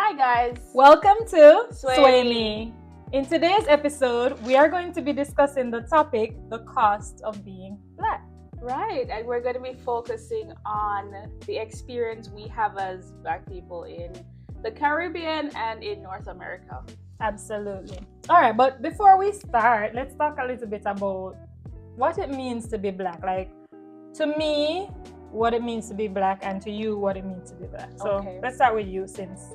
Hi guys! Welcome to Sway Me. In today's episode, we are going to be discussing the topic, the cost of being Black. Right, and we're going to be focusing on the experience we have as Black people in the Caribbean and in North America. Absolutely. All right, but before we start, let's talk a little bit about what it means to be Black. Like, to me, what it means to be Black, and to you, what it means to be Black. So let's start with you since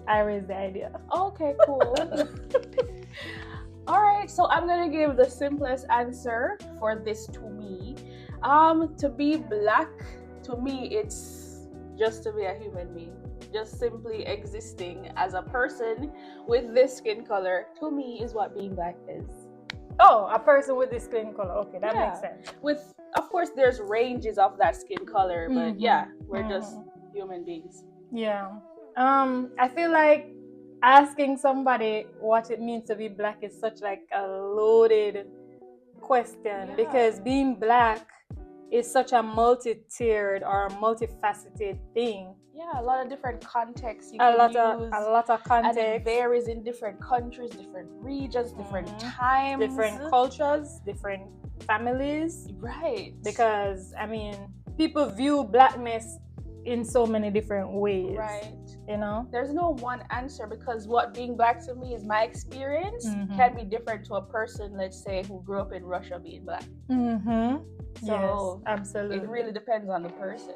I raised the idea. Okay, cool. All right, so I'm gonna give the simplest answer for this to me. To be Black, to me, it's just to be a human being, just simply existing as a person with this skin color. To me, is what being Black is. Oh, a person with this skin color. Okay, that makes sense. Of course, there's ranges of that skin color, but we're just human beings. Yeah. I feel like asking somebody what it means to be Black is such like a loaded question because being Black is such a multi-tiered or multifaceted thing. Yeah, a lot of different contexts you a can lot use. of context. And it varies in different countries, different regions, different times, different cultures, different families. Right. Because people view Blackness in so many different ways. Right. You know? There's no one answer because what being Black to me is my experience can be different to a person, let's say, who grew up in Russia being Black. So yes, absolutely. It really depends on the person.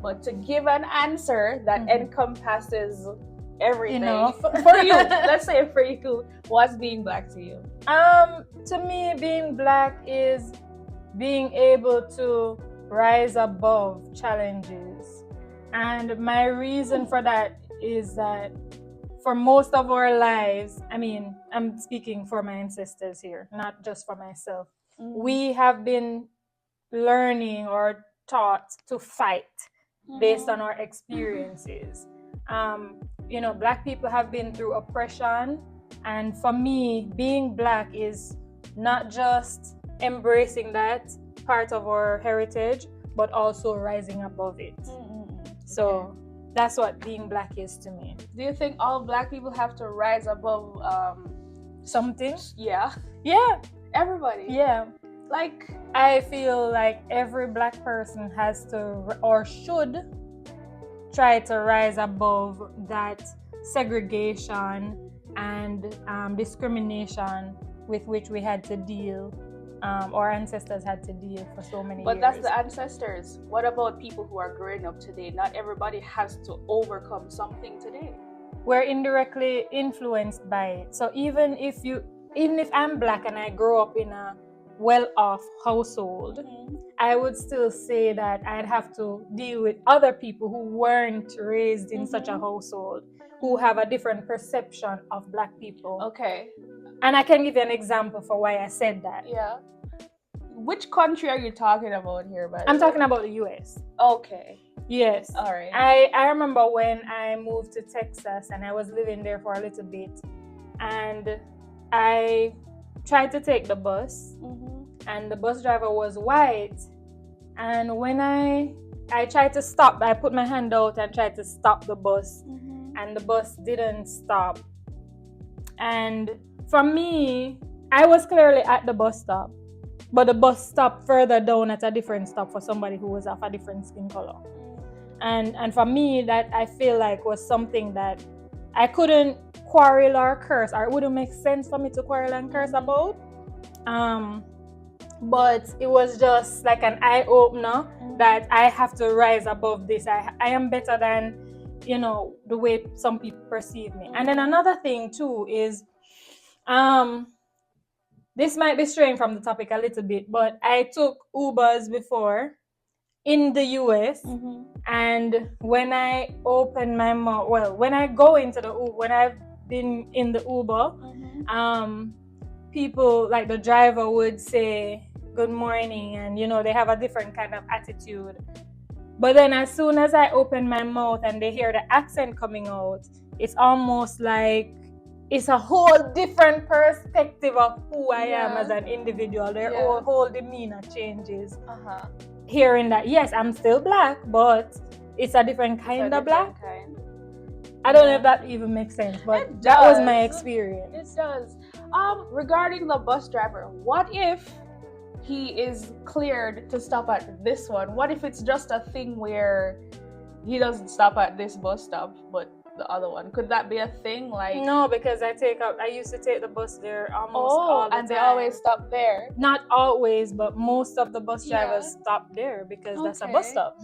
But to give an answer that encompasses everything for you, let's say for you, what's being Black to you? To me, being Black is being able to rise above challenges. And my reason for that is that for most of our lives, I'm speaking for my ancestors here, not just for myself. We have been learning or taught to fight based on our experiences. Black people have been through oppression, and for me, being Black is not just embracing that part of our heritage, but also rising above it. So that's what being Black is to me. Do you think all Black people have to rise above something? Yeah. Everybody. Yeah. Like, I feel like every Black person has to or should try to rise above that segregation and discrimination with which we had to deal, our ancestors had to deal for so many years. But that's the ancestors. What about people who are growing up today? Not everybody has to overcome something today. We're indirectly influenced by it. So even if I'm Black and I grow up in a well-off household, I would still say that I'd have to deal with other people who weren't raised in such a household, who have a different perception of Black people. Okay. And I can give you an example for why I said that. Yeah. Which country are you talking about here, by the I'm way? talking about the US. Okay. Yes. All right. I remember when I moved to Texas and I was living there for a little bit, and I tried to take the bus, and the bus driver was white, and when I tried to stop, I put my hand out and tried to stop the bus, and the bus didn't stop. And for me, I was clearly at the bus stop, but the bus stopped further down at a different stop for somebody who was of a different skin color. And for me, that I feel like was something that I couldn't quarrel or curse, or it wouldn't make sense for me to quarrel and curse about. But it was just like an eye-opener that I have to rise above this. I am better than, the way some people perceive me. And then another thing too is, this might be straying from the topic a little bit, but I took Ubers before in the US, and when I open my mouth, when I go into the Uber, when I've been in the Uber, people, like the driver, would say good morning, and they have a different kind of attitude. But then as soon as I open my mouth and they hear the accent coming out, it's almost like it's a whole different perspective of who I am as an individual. Their whole demeanor changes. Hearing that, yes, I'm still Black, but it's a different kind of Black. I don't know if that even makes sense, but It that was my does. experience. It does. Regarding the bus driver, what if he is cleared to stop at this one? What if it's just a thing where he doesn't stop at this bus stop, but the other one? Could that be a thing? Like, No, because I used to take the bus there almost all the and time. they always stop there. Not always, but most of the bus drivers Yeah. stop there because that's a bus Okay. stop.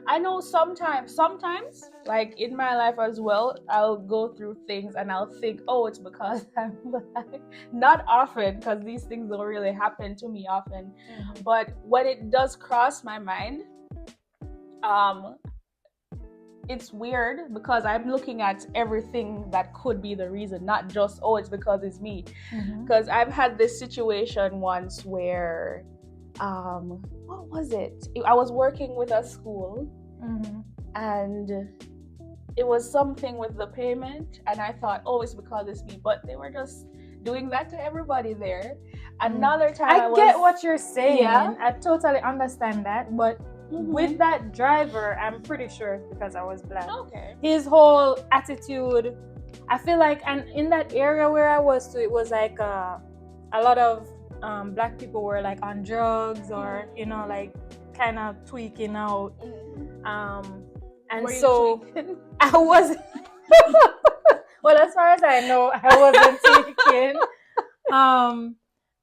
I know sometimes, like in my life as well, I'll go through things and I'll think, oh, it's because I'm black. Not often, because these things don't really happen to me often. But when it does cross my mind, it's weird because I'm looking at everything that could be the reason, not just, oh, it's because it's me. Because I've had this situation once where, what was it? I was working with a school and it was something with the payment, and I thought, oh, it's because it's me, but they were just doing that to everybody there. Another time I get what you're saying. Yeah. I totally understand that, but with that driver, I'm pretty sure it's because I was black. Okay. His whole attitude, I feel like, and in that area where I was too, it was like a lot of black people were like on drugs or like kind of tweaking out. And Were you so tweaking? I was. Well, as far as I know, I wasn't tweaking.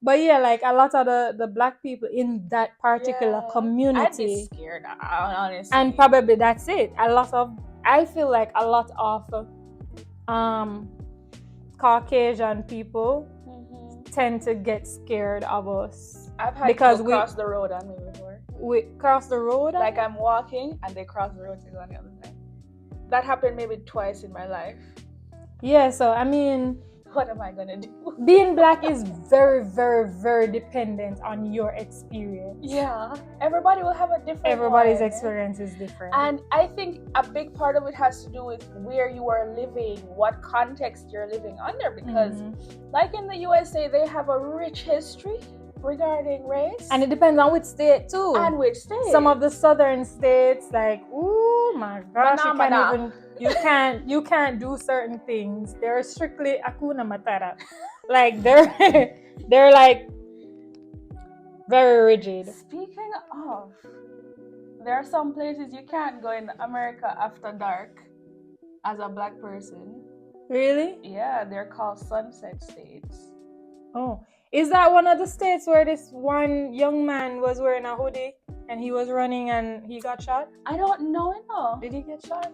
But yeah, like a lot of the black people in that particular community. I'd be scared, honestly. And probably that's it. I feel like a lot of Caucasian people tend to get scared of us. I've had because people cross the road on me before. We cross the road? Like I'm walking and they cross the road to go on the other side. That happened maybe twice in my life. Yeah, so I mean, what am I gonna do? Being black is very, very, very dependent on your experience. Yeah, everybody will have a different. Everybody's experience is different, and I think a big part of it has to do with where you are living, what context you're living under. Because, like in the USA, they have a rich history regarding race, and it depends on which state too. And which state? Some of the southern states, like, oh my gosh, you can't do certain things. They're strictly Hakuna Matata. Like they're like very rigid. Speaking of, there are some places you can't go in America after dark as a black person. Really? Yeah, they're called sunset states. Oh, is that one of the states where this one young man was wearing a hoodie and he was running and he got shot? I don't know. Did he get shot?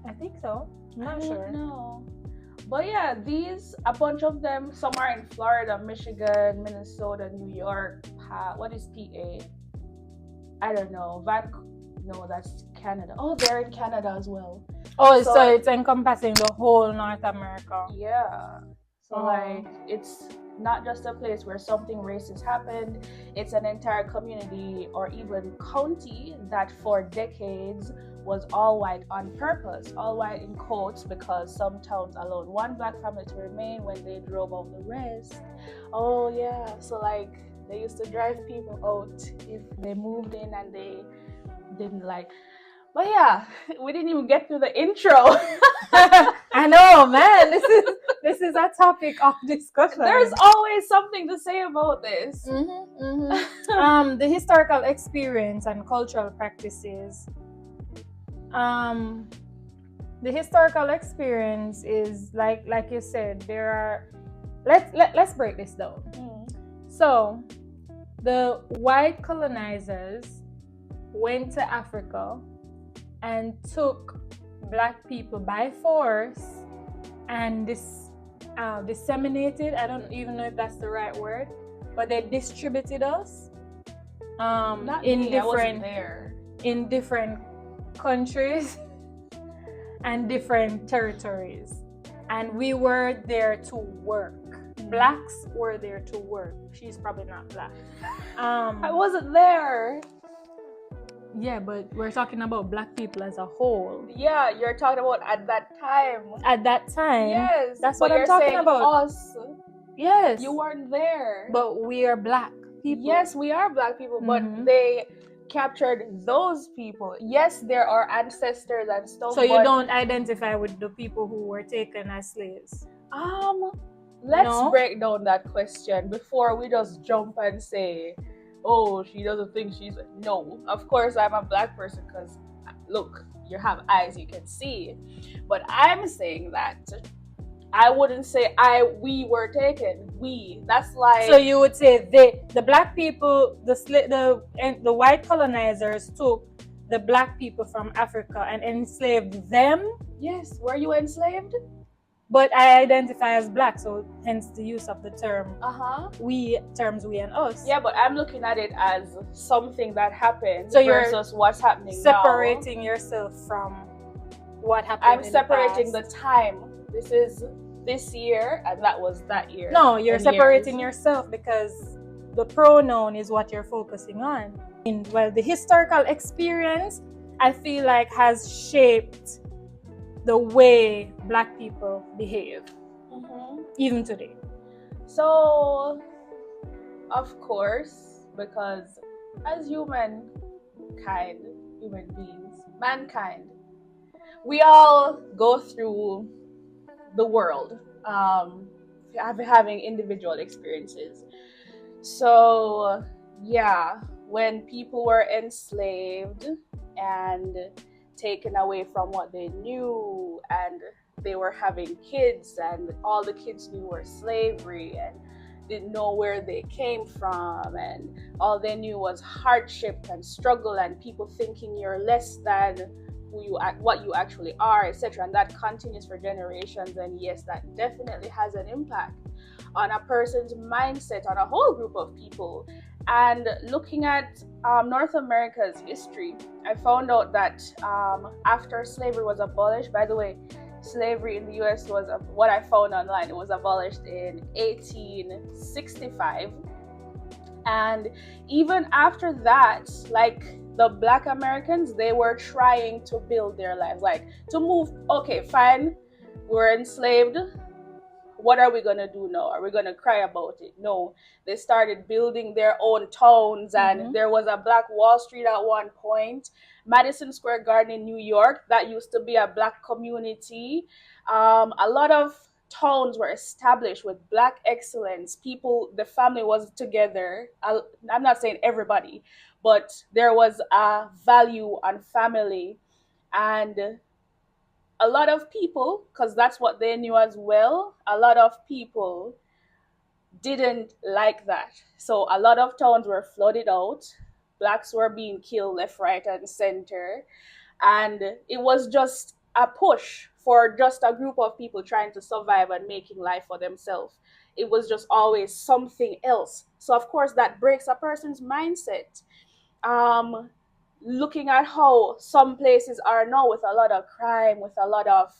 I think so. I'm not sure. No. But yeah, a bunch of them, some are in Florida, Michigan, Minnesota, New York. What is PA? I don't know. No, that's Canada. Oh, they're in Canada as well. Oh, so it's encompassing the whole North America. Yeah. So like, it's not just a place where something racist happened. It's an entire community or even county that for decades was all white on purpose, all white in quotes, because some towns allowed one black family to remain when they drove out the rest. Oh yeah, so like they used to drive people out if they moved in and they didn't like. But yeah, we didn't even get through the intro. I know, man. This is a topic of discussion. There's always something to say about this. The historical experience and cultural practices. The historical experience is like you said. There are. Let's break this down. So, the white colonizers went to Africa and took black people by force and disseminated. I don't even know if that's the right word, but they distributed us in different countries and different territories, and we were there to work. Blacks were there to work. She's probably not black. I wasn't there. Yeah, but we're talking about black people as a whole. Yeah, you're talking about at that time. At that time. Yes. That's what I'm talking about. Us. Yes. You weren't there. But we are black people. Yes, we are black people, but they captured those people. Yes, there are ancestors and stuff. So you but don't identify with the people who were taken as slaves? Let's No? break down that question before we just jump and say, oh, she doesn't think she's. No, of course I'm a black person because, look, you have eyes, you can see. But I'm saying that I wouldn't say we were taken. We. That's like. So you would say the black people, the white colonizers took the black people from Africa and enslaved them. Yes. Were you enslaved? But I identify as black, so hence the use of the term we and us. Yeah, but I'm looking at it as something that happened so versus what's happening separating now. yourself from what happened. I'm separating the time. This is this year and that was that year. No, you're separating yourself because the pronoun is what you're focusing on. Well, the historical experience, I feel like, has shaped the way black people behave, even today. So, of course, because as human beings, mankind, we all go through the world, having individual experiences. So, yeah, when people were enslaved and taken away from what they knew, and they were having kids, and all the kids knew were slavery and didn't know where they came from, and all they knew was hardship and struggle and people thinking you're less than what you actually are, etc. And that continues for generations. And yes, that definitely has an impact on a person's mindset, on a whole group of people. And looking at North America's history, I found out that after slavery was abolished, by the way, slavery in the US was, what I found online, it was abolished in 1865. And even after that, like the Black Americans, they were trying to build their lives, like to move. Okay, fine, we're enslaved. What are we going to do now? Are we going to cry about it? No. They started building their own towns, and there was a Black Wall Street at one point. Madison Square Garden in New York, that used to be a Black community. A lot of towns were established with Black excellence. People, the family was together. I'm not saying everybody, but there was a value on family. And a lot of people, because that's what they knew as well, a lot of people didn't like that. So a lot of towns were flooded out. Blacks were being killed left, right, and center. And it was just a push for just a group of people trying to survive and making life for themselves. It was just always something else. So of course that breaks a person's mindset. Looking at how some places are now with a lot of crime, with a lot of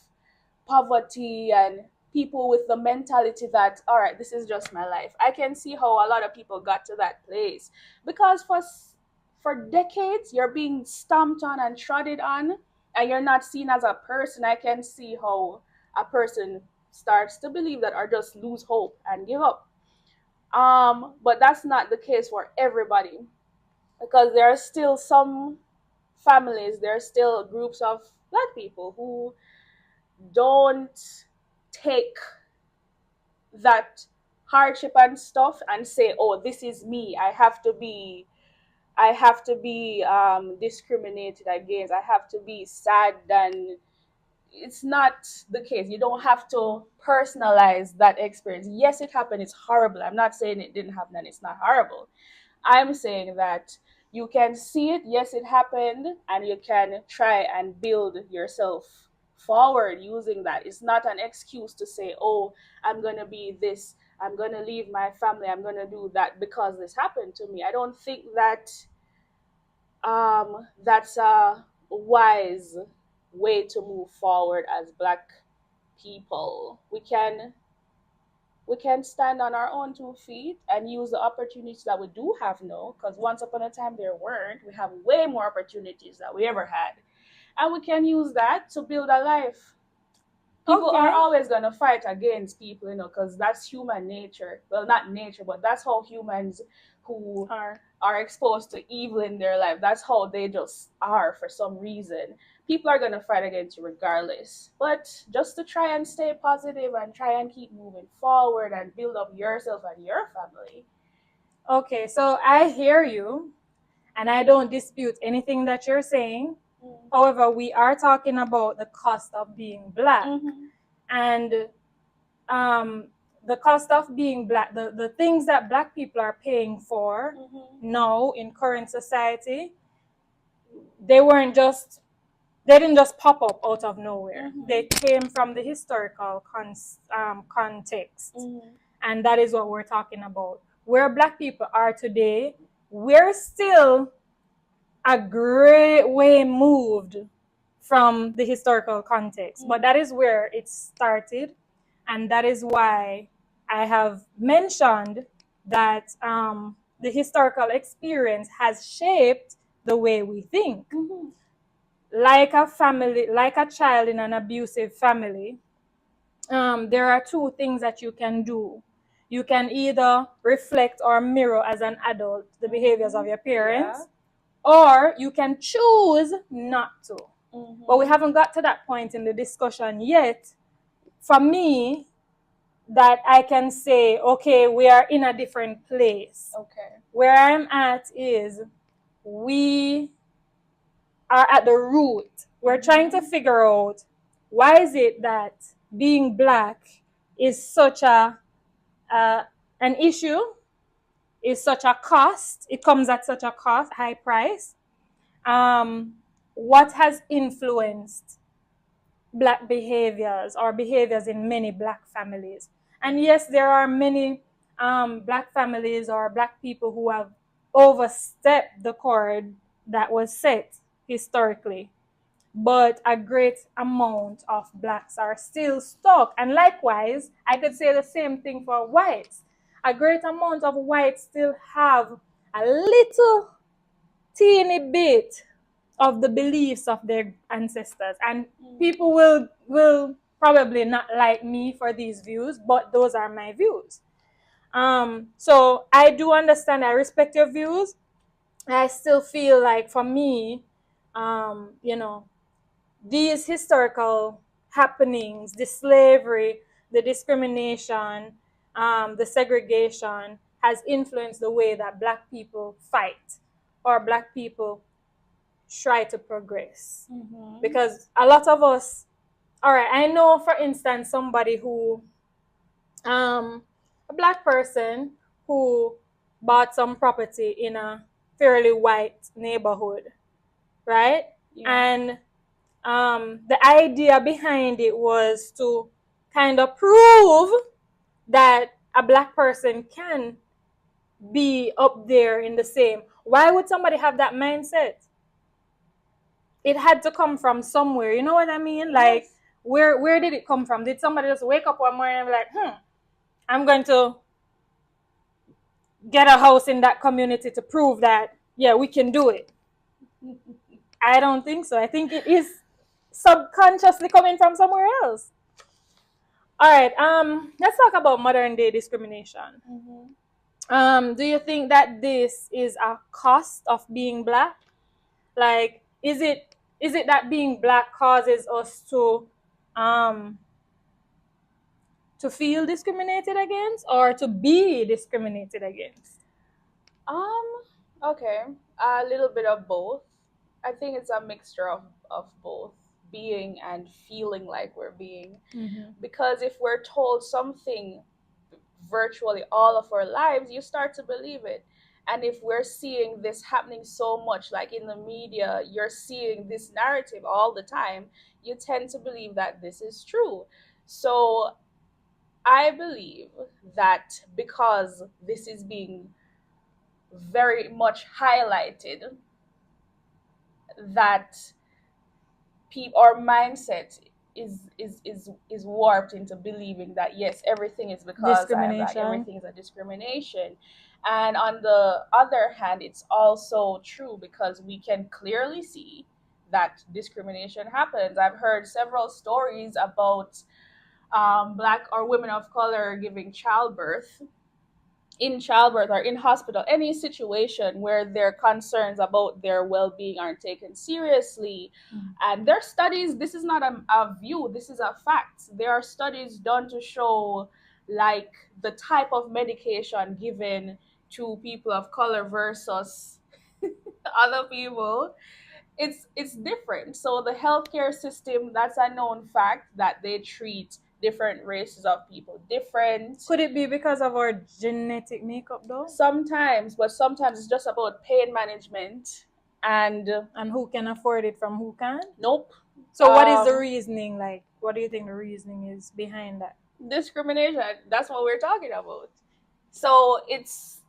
poverty, and people with the mentality that, all right, this is just my life. I can see how a lot of people got to that place because for decades you're being stomped on and trodden on, and you're not seen as a person. I can see how a person starts to believe that, or just lose hope and give up. But that's not the case for everybody, because there are still some families, there are still groups of Black people who don't take that hardship and stuff and say, oh, this is me, I have to be discriminated against, I have to be sad. And it's not the case. You don't have to personalize that experience. Yes, it happened, it's horrible. I'm not saying it didn't happen and it's not horrible. I'm saying that you can see it, yes, it happened, and you can try and build yourself forward using that. It's not an excuse to say, oh, I'm going to be this, I'm going to leave my family, I'm going to do that because this happened to me. I don't think that that's a wise way to move forward as Black people. We can stand on our own 2 feet and use the opportunities that we do have now, because once upon a time there weren't. We have way more opportunities that we ever had, and we can use that to build a life. People are always going to fight against people, because that's human nature. Well, not nature, but that's how humans who Are. are exposed to evil in their life. That's how they just are for some reason. People are gonna fight against you regardless. But just to try and stay positive and try and keep moving forward and build up yourself and your family. Okay, so I hear you, and I don't dispute anything that you're saying. However, we are talking about the cost of being black. And the cost of being black, the things that black people are paying for now in current society, they didn't just pop up out of nowhere. They came from the historical context. And that is what we're talking about. Where black people are today, we're still a great way moved from the historical context. But that is where it started. And that is why I have mentioned that the historical experience has shaped the way we think. Like a family, like a child in an abusive family, there are two things that you can do. You can either reflect or mirror as an adult the behaviors of your parents, or you can choose not to. But we haven't got to that point in the discussion yet. For me, that I can say, okay, we are in a different place. Where I'm at is we are at the root. We're trying to figure out why is it that being black is such an issue, is such a cost. It comes at such a cost, high price. What has influenced black behaviors or behaviors in many black families? And yes, there are many black families or black people who have overstepped the cord that was set historically. But a great amount of blacks are still stuck. And likewise, I could say the same thing for whites. A great amount of whites still have a little teeny bit of the beliefs of their ancestors. And people will probably not like me for these views, but those are my views. So I do understand, I respect your views. I still feel like for me, these historical happenings, the slavery, the discrimination, the segregation has influenced the way that black people fight or black people try to progress. Because a lot of us, all right, I know, for instance, somebody who, a black person who bought some property in a fairly white neighborhood, right? And the idea behind it was to kind of prove that a black person can be up there in the same. Why would somebody have that mindset? It had to come from somewhere. You know what I mean? Like, where did it come from? Did somebody just wake up one morning and be like, I'm going to get a house in that community to prove that, yeah, we can do it? I don't think so. I think it is subconsciously coming from somewhere else. All right, let's talk about modern day discrimination. Do you think that this is a cost of being black? Like, is it that being black causes us to feel discriminated against or to be discriminated against? Okay, a little bit of both. I think it's a mixture of both, being and feeling like we're being. Because if we're told something virtually all of our lives, you start to believe it. And if we're seeing this happening so much, like in the media, you're seeing this narrative all the time, you tend to believe that this is true. So I believe that because this is being very much highlighted, that our mindset is warped into believing that yes, everything is because I'm black, everything is a discrimination. And on the other hand, it's also true because we can clearly see that discrimination happens. I've heard several stories about black or women of color giving childbirth, in childbirth or in hospital, any situation where their concerns about their well-being aren't taken seriously. And there are studies, this is not a view, this is a fact. There are studies done to show like the type of medication given to people of color versus other people, it's different. So the healthcare system, that's a known fact that they treat different races of people different. Could it be because of our genetic makeup though? Sometimes, but sometimes it's just about pain management and who can afford it from who can? Nope. So what is the reasoning like? What do you think the reasoning is behind that? Discrimination. That's what we're talking about. So it's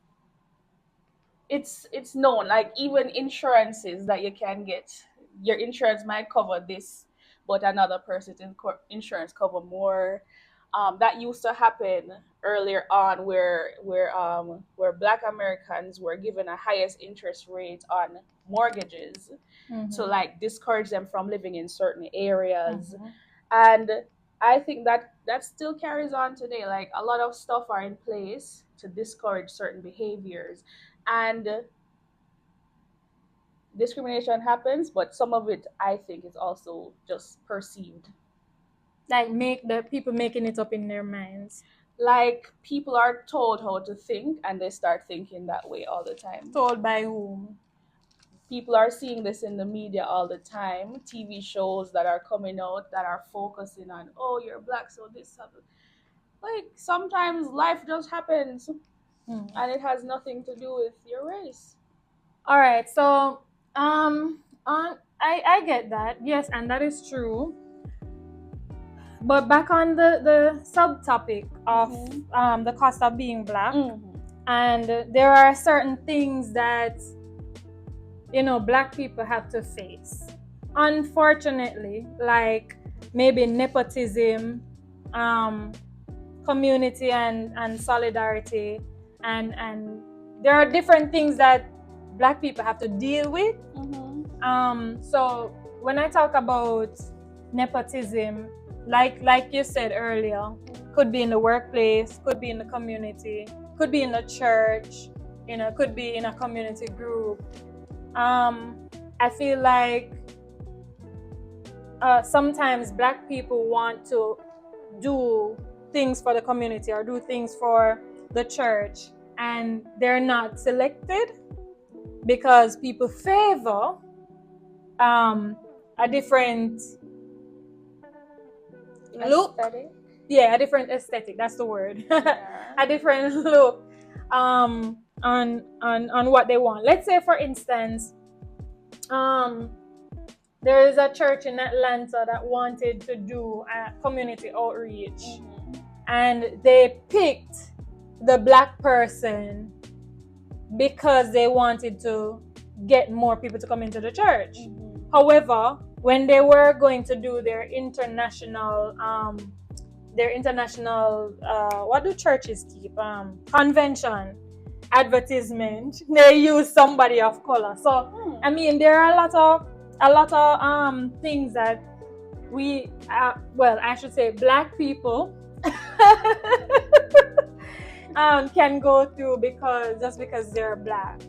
known, like even insurances that you can get, your insurance might cover this, but another person's insurance cover more. That used to happen earlier on, where Black Americans were given a highest interest rate on mortgages, to like discourage them from living in certain areas, and I think that still carries on today. Like a lot of stuff are in place to discourage certain behaviors, and discrimination happens, but some of it I think is also just perceived. Like make the people making it up in their minds. Like people are told how to think and they start thinking that way all the time. Told by whom? People are seeing this in the media all the time. TV shows that are coming out that are focusing on, oh, you're Black, so this happens. Like sometimes life just happens, and it has nothing to do with your race. All right, so I get that, yes, and that is true. But back on the subtopic of the cost of being Black, and there are certain things that Black people have to face. Unfortunately, like maybe nepotism, community and solidarity, and there are different things that Black people have to deal with. So when I talk about nepotism, like you said earlier, could be in the workplace, could be in the community, could be in the church, could be in a community group. I feel like sometimes Black people want to do things for the community or do things for the church, and they're not selected because people favor a different look. Aesthetic? Yeah, a different aesthetic, that's the word. Yeah. A different look on what they want. Let's say, for instance, there is a church in Atlanta that wanted to do a community outreach, and they picked the Black person because they wanted to get more people to come into the church. However, when they were going to do their international what do churches keep? Convention advertisement, they use somebody of color. So I mean, there are a lot of things that we I should say Black people can go through because they're Black.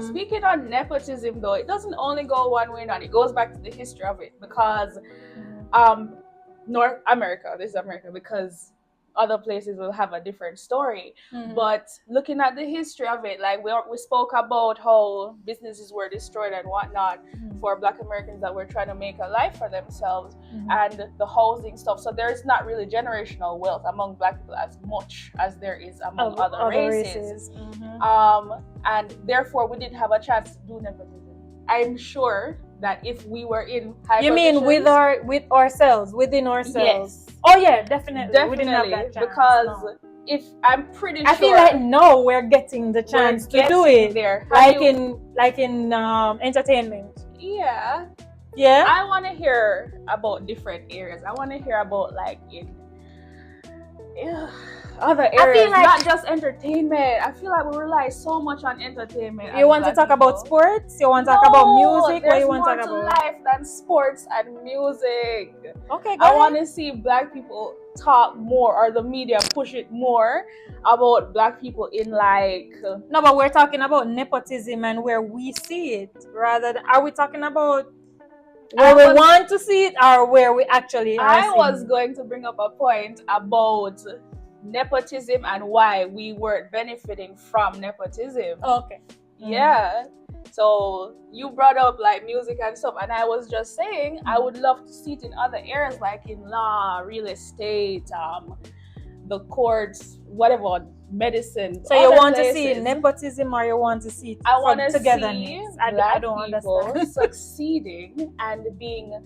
Speaking on nepotism, though, it doesn't only go one way, it goes back to the history of it, because North America, this is America, because other places will have a different story. But looking at the history of it, like we spoke about how businesses were destroyed and whatnot for Black Americans that were trying to make a life for themselves, and the housing stuff. So there is not really generational wealth among Black people as much as there is among other races. And therefore we didn't have a chance to do nepotism. I'm sure that if we were in high You mean within ourselves? Yes. Oh yeah, definitely. We didn't have that chance, because if I'm pretty sure, I feel like now we're getting the chance to do it there, like in entertainment. Yeah. I want to hear about different areas. I want to hear about like in other I feel areas, like not just entertainment. I feel like we rely so much on entertainment. you as want to Black talk about people. sports? You want to talk about music? What There's you want to more talk to about? life than sports and music. Okay, go I ahead. want to see Black people talk more, or the media push it more about Black people in like. No, but we're talking about nepotism and where we see it. Rather than, are we talking about where we want to see it or where we actually are I was seeing it? going to bring up a point about nepotism and why we weren't benefiting from nepotism. Okay. Yeah. So you brought up like music and stuff, and I was just saying I would love to see it in other areas like in law, real estate, the courts, whatever, medicine. So you other want to places. see nepotism or you want to see it I want to see togetherness? I Black don't people understand. succeeding and being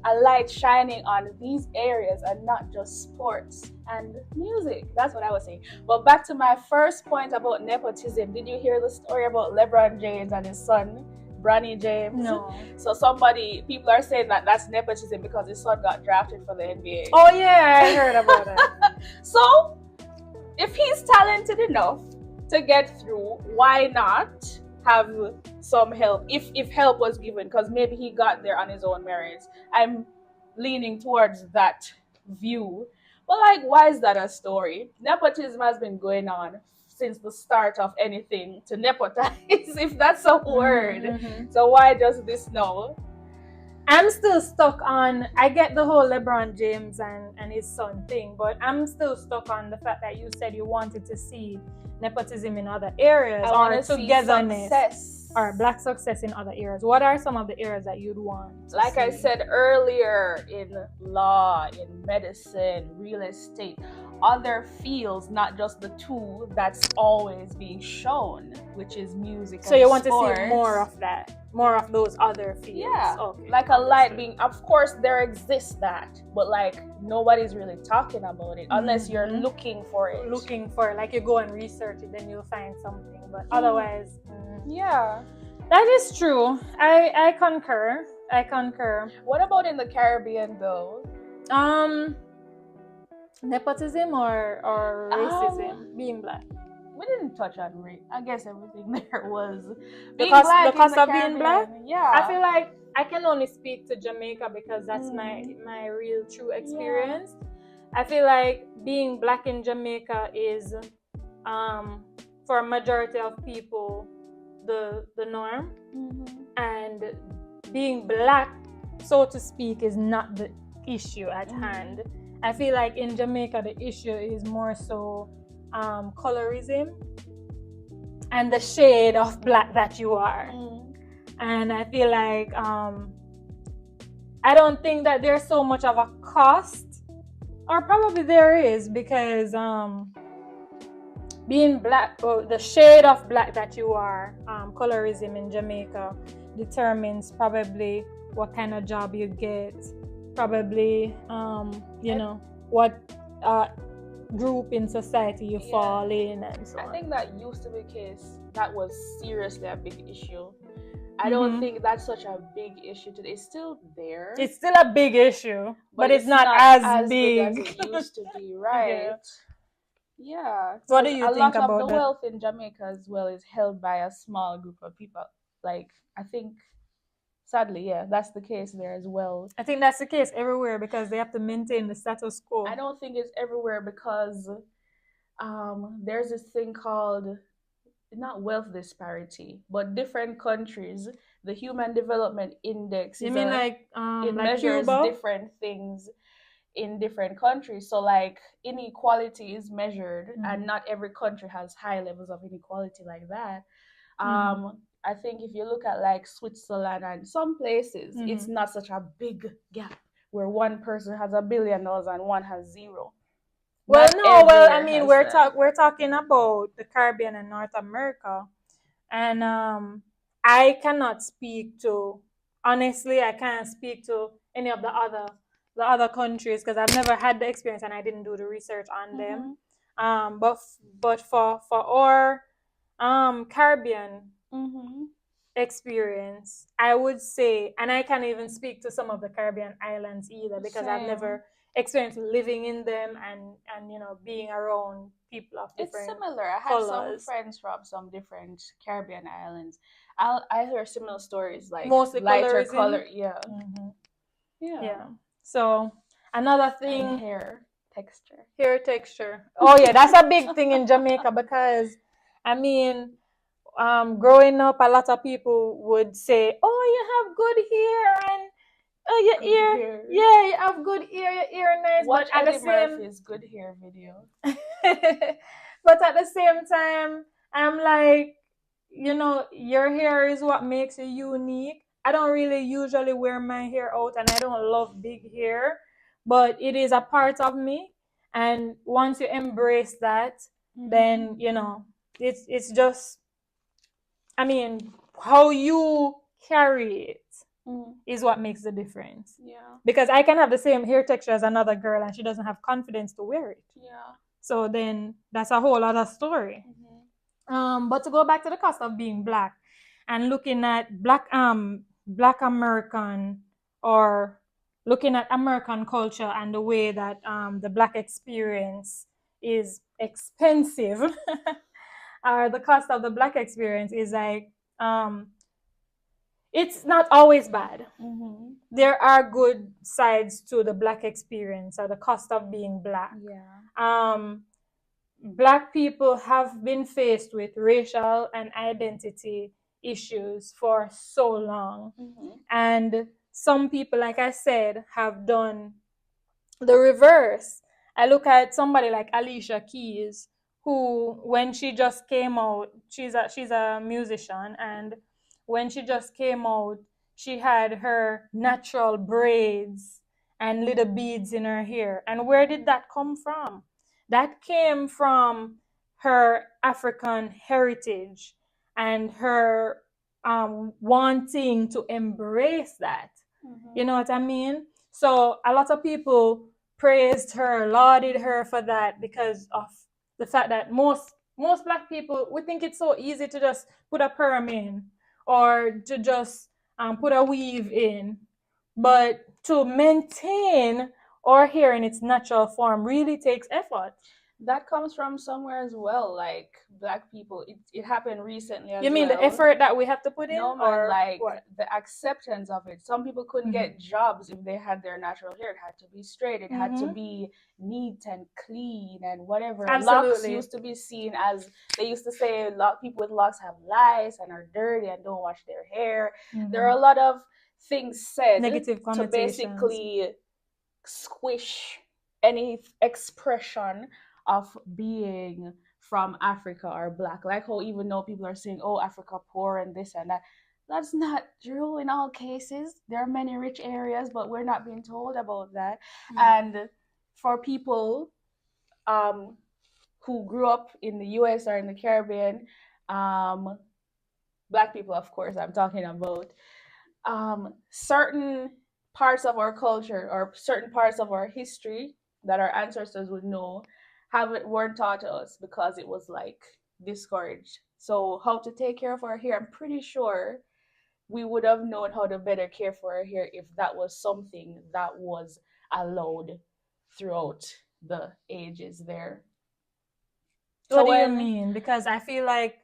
a light shining on these areas and not just sports and music. That's what I was saying. But back to my first point about nepotism. Did you hear the story about LeBron James and his son, Bronny James? No. So people are saying that that's nepotism because his son got drafted for the NBA. Oh yeah, I heard about that. So if he's talented enough to get through, why not have some help if help was given? Because maybe he got there on his own merits. I'm leaning towards that view. But like, why is that a story? Nepotism has been going on since the start of anything to nepotize, if that's a word. Mm-hmm. So why does this now? I'm still stuck on, I get the whole LeBron James and his son thing, but I'm still stuck on the fact that you said you wanted to see nepotism in other areas or togetherness or Black success in other areas. What are some of the areas that you'd want to like see? I said earlier, in law, in medicine, real estate, other fields, not just the two that's always being shown, which is music. So you want to see more of that, more of those other fields. Yeah, okay. like a light being. Of course, there exists that, but like nobody's really talking about it unless you're looking for it. Like you go and research it, then you'll find something. But otherwise, yeah, that is true. I concur. What about in the Caribbean though? Nepotism or racism, being Black. We didn't touch on race. I guess everything there was because of being Black. Yeah, I feel like I can only speak to Jamaica because that's my real true experience. Yeah. I feel like being Black in Jamaica is for a majority of people the norm, and being Black, so to speak, is not the issue at hand. I feel like in Jamaica the issue is more so colorism and the shade of Black that you are. And I feel like I don't think that there's so much of a cost, or probably there is, because being Black, or the shade of Black that you are, colorism in Jamaica determines probably what kind of job you get, probably what group in society you fall in, and so on. I think that used to be the case. That was seriously a big issue. I don't think that's such a big issue today. It's still there. It's still a big issue, but it's not as big as it used to be, right? Yeah. What do you think about that? A lot of the wealth in Jamaica as well is held by a small group of people. Like, I think, sadly, yeah, that's the case there as well. I think that's the case everywhere because they have to maintain the status quo. I don't think it's everywhere because there's this thing called, not wealth disparity, but different countries, the Human Development Index. You mean it measures Cuba? Different things in different countries. So like inequality is measured, and not every country has high levels of inequality like that. I think if you look at like Switzerland and some places, it's not such a big gap where one person has $1 billion and one has zero. I mean, we're talking about the Caribbean and North America, and I cannot speak to, honestly, I can't speak to any of the other countries because I've never had the experience and I didn't do the research on them. But for our Caribbean experience, I would say, and I can't even speak to some of the Caribbean islands either because I've never experience living in them and being around people of It's different similar. I had some colors. friends from some different Caribbean islands. I hear similar stories like Mostly lighter colorism. color. Yeah. Mhm. Yeah. Yeah. So another And thing, hair texture. hair texture. Oh yeah, that's a big thing in Jamaica because I mean, growing up, a lot of people would say, "Oh, you have good hair," and "Oh, your Good ear, hair. yeah, you have good ear. Your ear nice." Watch But at the Eddie same, Murphy's good hair video. but at the same time, I'm like, your hair is what makes you unique. I don't really usually wear my hair out, and I don't love big hair, but it is a part of me. And once you embrace that, then it's just, I mean, how you carry it is what makes the difference. Yeah. Because I can have the same hair texture as another girl, and she doesn't have confidence to wear it. Yeah. So then that's a whole other story. But to go back to the cost of being black and looking at black American, or looking at American culture and the way that the black experience is expensive, or the cost of the black experience is like, it's not always bad. There are good sides to the black experience or the cost of being black. Yeah. Black people have been faced with racial and identity issues for so long. And some people, like I said, have done the reverse. I look at somebody like Alicia Keys, who, when she just came out, she's a musician, and when she just came out, she had her natural braids and little beads in her hair. And where did that come from? That came from her African heritage and her wanting to embrace that. You know what I mean? So a lot of people praised her, lauded her for that, because of the fact that most black people, we think it's so easy to just put a perm in, or to just put a weave in, but to maintain our hair in its natural form really takes effort. That comes from somewhere as well, like black people. It happened recently as well. You mean the effort that we have to put in? No, man, or like what? the acceptance of it. Some people couldn't get jobs if they had their natural hair. It had to be straight. It had to be neat and clean and whatever. Absolutely. Locks used to be seen as, they used to say people with locks have lice and are dirty and don't wash their hair. There are a lot of things said Negative to connotations. basically squish any expression of being from Africa or black. Like how even though people are saying, "Oh, Africa poor and this and that," that's not true in all cases. There are many rich areas, but we're not being told about that. And for people who grew up in the US or in the Caribbean, black people, of course, I'm talking about, certain parts of our culture or certain parts of our history that our ancestors would know weren't taught to us because it was like discouraged. So how to take care of our hair, I'm pretty sure we would have known how to better care for our hair if that was something that was allowed throughout the ages there. What do you mean? Because I feel like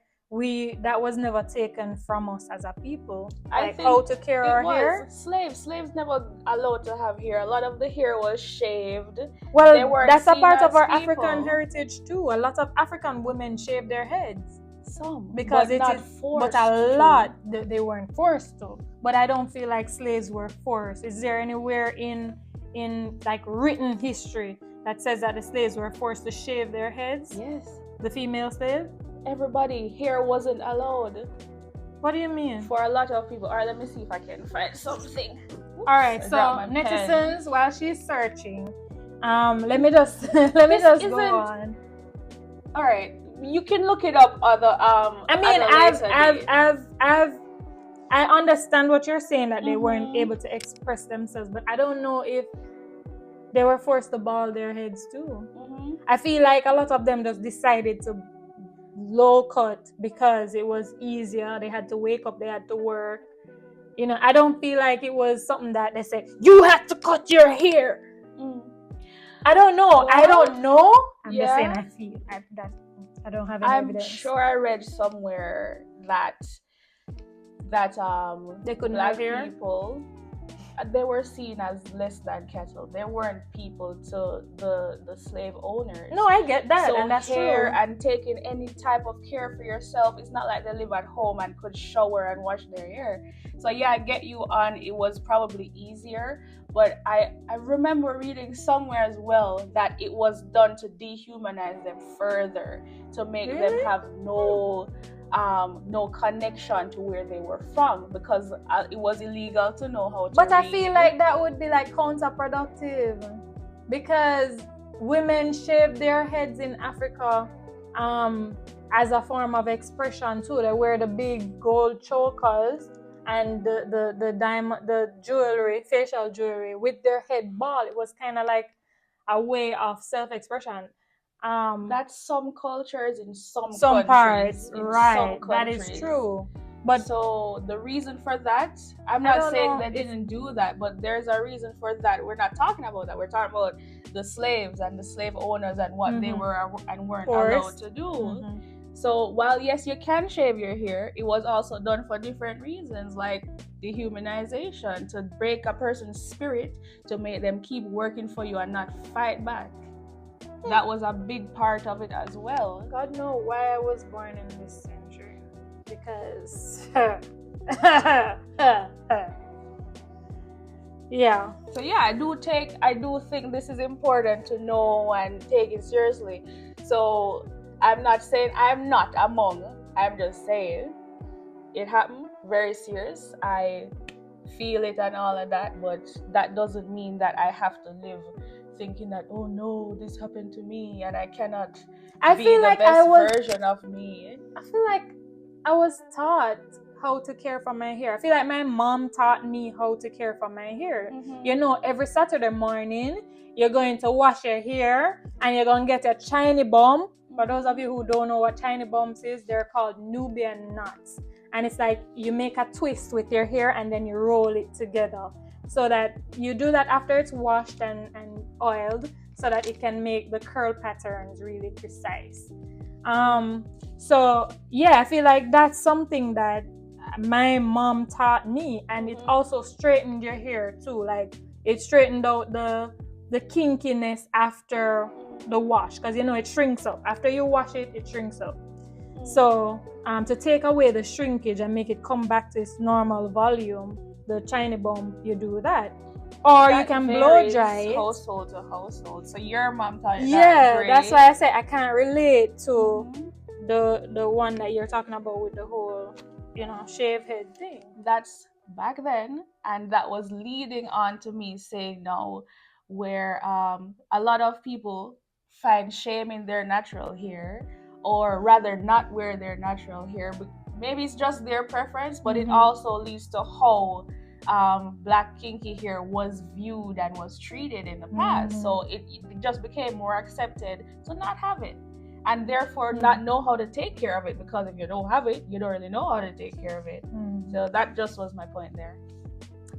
that was never taken from us as a people. Like how to care our hair. Slaves never allowed to have hair. A lot of the hair was shaved. Well, that's a part of our African heritage too. A lot of African women shave their heads. Some, because but not forced. But a lot they weren't forced to. But I don't feel like slaves were forced. Is there anywhere in like written history that says that the slaves were forced to shave their heads? Yes. The female slave? Everybody, hair wasn't allowed. What do you mean? For a lot of people. All right, let me see if I can find something. All right, so netizens, while she's searching, let me just go on. All right, you can look it up. I mean, I understand what you're saying, that they weren't able to express themselves, but I don't know if they were forced to bald their heads too. I feel like a lot of them just decided to low cut because it was easier. They had to wake up, they had to work. I don't feel like it was something that they said, you have to cut your hair. I don't know. I Well, don't know. I'm just saying yeah. I feel that I don't have any I'm evidence. sure I read somewhere that They couldn't black have hair? people, they were seen as less than cattle. They weren't people to the slave owners. No, I get that, So and that's hair true. and taking any type of care for yourself, it's not like they live at home and could shower and wash their hair. So yeah, I get you on it was probably easier, but I remember reading somewhere as well that it was done to dehumanize them further, to make them Really? have no connection to where they were from, because it was illegal to know how to But I read. feel like that would be like counterproductive, because women shave their heads in Africa as a form of expression too. They wear the big gold chokers and the diamond, the jewelry, facial jewelry with their head bald. It was kind of like a way of self-expression. That's some cultures in some Some countries, parts, in right? some That is countries. true. But So the reason for that, I'm I not don't saying know they if- didn't do that, but there's a reason for that. We're not talking about that. We're talking about the slaves and the slave owners and what they were and weren't allowed Forced. to do. Mhm. So while yes, you can shave your hair, it was also done for different reasons, like dehumanization, to break a person's spirit, to make them keep working for you and not fight back. That was a big part of it as well. God knows why I was born in this century. Because yeah. So yeah, I do think this is important to know and take it seriously. So I'm not saying I'm not among, I'm just saying it happened, very serious. I feel it and all of that, but that doesn't mean that I have to live thinking that, oh no, this happened to me and I cannot I be feel the like best version of me. I feel like I was taught how to care for my hair. I feel like my mom taught me how to care for my hair. Mhm. You know, every Saturday morning, you're going to wash your hair and you're going to get a chiny bump. For those of you who don't know what chiny bumps is, they're called Nubian knots. And it's like you make a twist with your hair and then you roll it together. So that you do that after it's washed and oiled, so that it can make the curl patterns really precise. So yeah, I feel like that's something that my mom taught me, and it also straightened your hair too. Like it straightened out the kinkiness after the wash, because you know it shrinks up after you wash it. It shrinks up. So to take away the shrinkage and make it come back to its normal volume, the chiny bump, you do that. Or That you can blow varies dry it. household to household. So your mom taught you Yeah, that. that's why I say I can't relate to Mhm. the one that you're talking about with the whole, shave head thing. That's back then, and that was leading on to me saying now, where a lot of people find shame in their natural hair, or rather not wear their natural hair. Maybe it's just their preference, but it also leads to how black kinky hair was viewed and was treated in the past. So it just became more accepted to not have it, and therefore not know how to take care of it, because if you don't have it, you don't really know how to take care of it. So that just was my point there.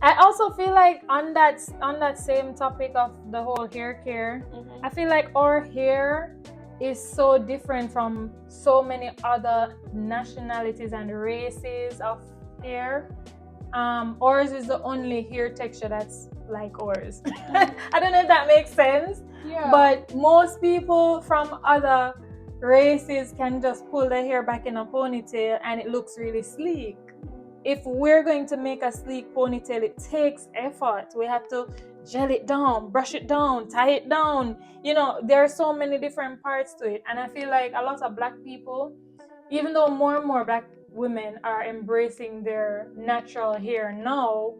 I also feel like on that same topic of the whole hair care, I feel like our hair is so different from so many other nationalities and races of hair. Ours is the only hair texture that's like ours. I don't know if that makes sense. Yeah. But most people from other races can just pull their hair back in a ponytail and it looks really sleek. If we're going to make a sleek ponytail, it takes effort. We have to gel it down, brush it down, tie it down. There are so many different parts to it. And I feel like a lot of black people, even though more and more black women are embracing their natural hair now,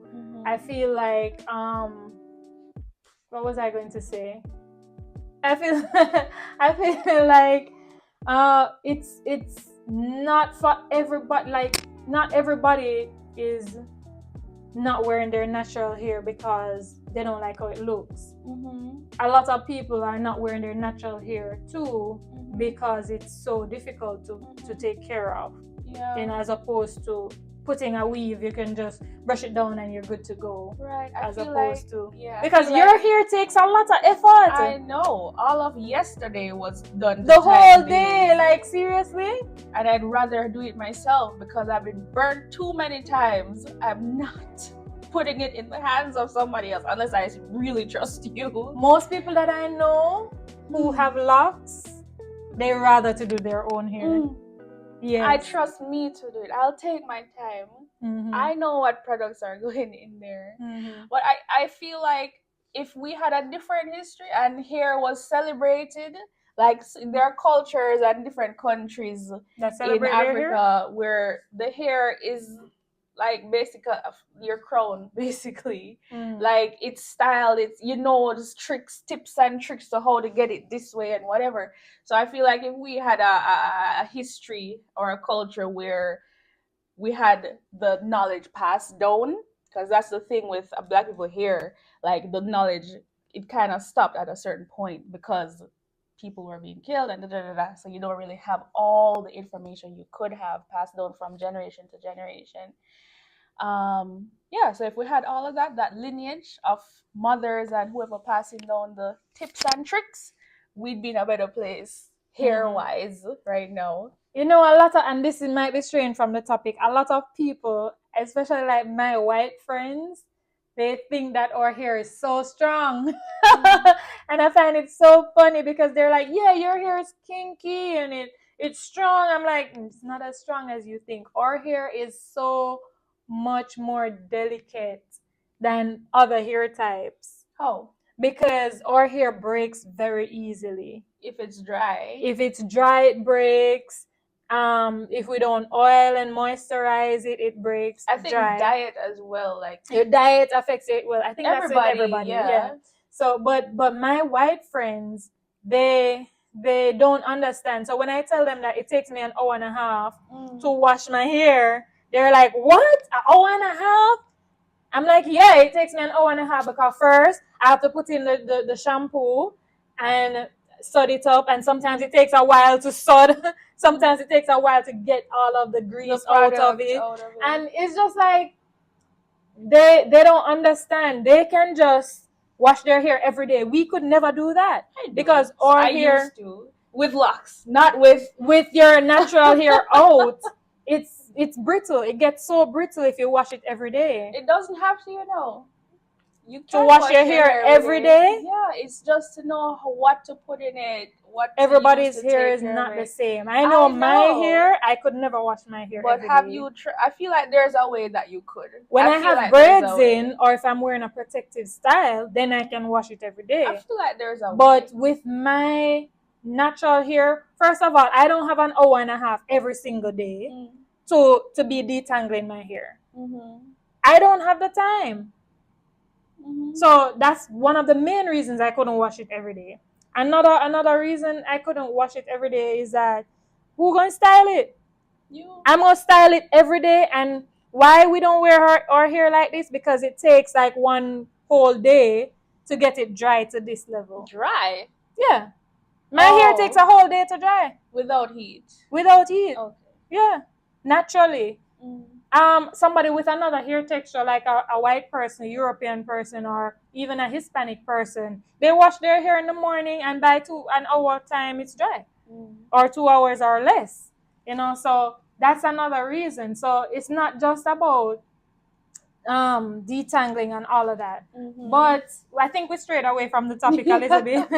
I feel like what was I going to say? I feel like it's not for everybody. Like not everybody is not wearing their natural hair because they don't like how it looks. A lot of people are not wearing their natural hair too because it's so difficult to take care of. Yeah. As opposed to putting a weave. You can just brush it down and you're good to go. Right. As opposed to because your hair takes a lot of effort. I know. All of yesterday was done The whole day, like seriously. And I'd rather do it myself because I've been burnt too many times. I'm not putting it in the hands of somebody else unless I really trust you. Most people that I know who have locks, they rather to do their own hair. Yeah, I trust me to do it. I'll take my time. I know what products are going in there. But I feel like if we had a different history and hair was celebrated, like there are cultures and different countries that in Africa where the hair is like basically your crown, basically. Like it's styled, it's just tricks, tips and tricks to how to get it this way and whatever. So I feel like if we had a history or a culture where we had the knowledge passed down, because that's the thing with Black people here, like the knowledge, it kind of stopped at a certain point because people were being killed and so you don't really have all the information you could have passed down from generation to generation. So if we had all of that lineage of mothers and whoever passing down the tips and tricks, we'd be in a better place hair wise right now. A lot of, and this might be straying from the topic, a lot of people, especially like my white friends, they think that our hair is so strong. And I find it so funny because they're like, yeah, your hair is kinky and it's strong. I'm like, it's not as strong as you think. Our hair is so much more delicate than other hair types. How? Because our hair breaks very easily. If it's dry, it breaks. If we don't oil and moisturize it, it breaks. I think diet as well, like your diet affects it. Well, I think everybody, that's with everybody. Yeah. So, but my white friends, they don't understand. So when I tell them that it takes me an hour and a half to wash my hair, they're like, "What? An hour and a half?" I'm like, "Yeah, it takes me an hour and a half because first I have to put in the shampoo and sud it up, and sometimes it takes a while to sud. Sometimes it takes a while to get all of the grease out of it. And it's just like they don't understand. They can just wash their hair every day. We could never do that because our hair used to, with locks, not with your natural hair out. It's brittle. It gets so brittle if you wash it every day. It doesn't have to, You can wash your hair every day. Yeah, it's just to know what to put in it. Everybody's hair is not the same. I know my hair. I could never wash my hair. But have you? I feel like there's a way that you could. When I have braids in, or if I'm wearing a protective style, then I can wash it every day. I feel like there's a way. But with my natural hair, first of all, I don't have an hour and a half every single day to be detangling my hair. I don't have the time. So that's one of the main reasons I couldn't wash it every day. Another reason I couldn't wash it every day is that who gonna style it? You. I'm gonna style it every day. And why we don't wear our hair like this? Because it takes like one whole day to get it dry to this level. Dry? Yeah. My hair takes a whole day to dry. Without heat? Without heat. Okay. Yeah. Naturally. Somebody with another hair texture, like a white person, a European person, or even a Hispanic person, they wash their hair in the morning and by an hour time it's dry, or 2 hours or less. So that's another reason. So it's not just about detangling and all of that. But I think we strayed away from the topic a little bit.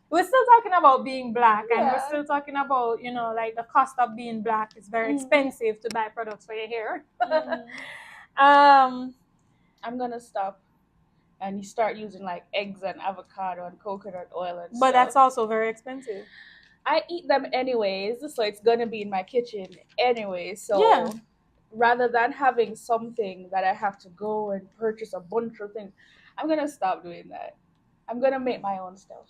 We're still talking about being black, and we're still talking about, like the cost of being black. It's very expensive to buy products for your hair. I'm gonna stop and you start using like eggs and avocado and coconut oil and But that's also very expensive. I eat them anyways, so it's gonna be in my kitchen anyway. So rather than having something that I have to go and purchase a bunch of things, I'm gonna stop doing that. I'm gonna make my own stuff.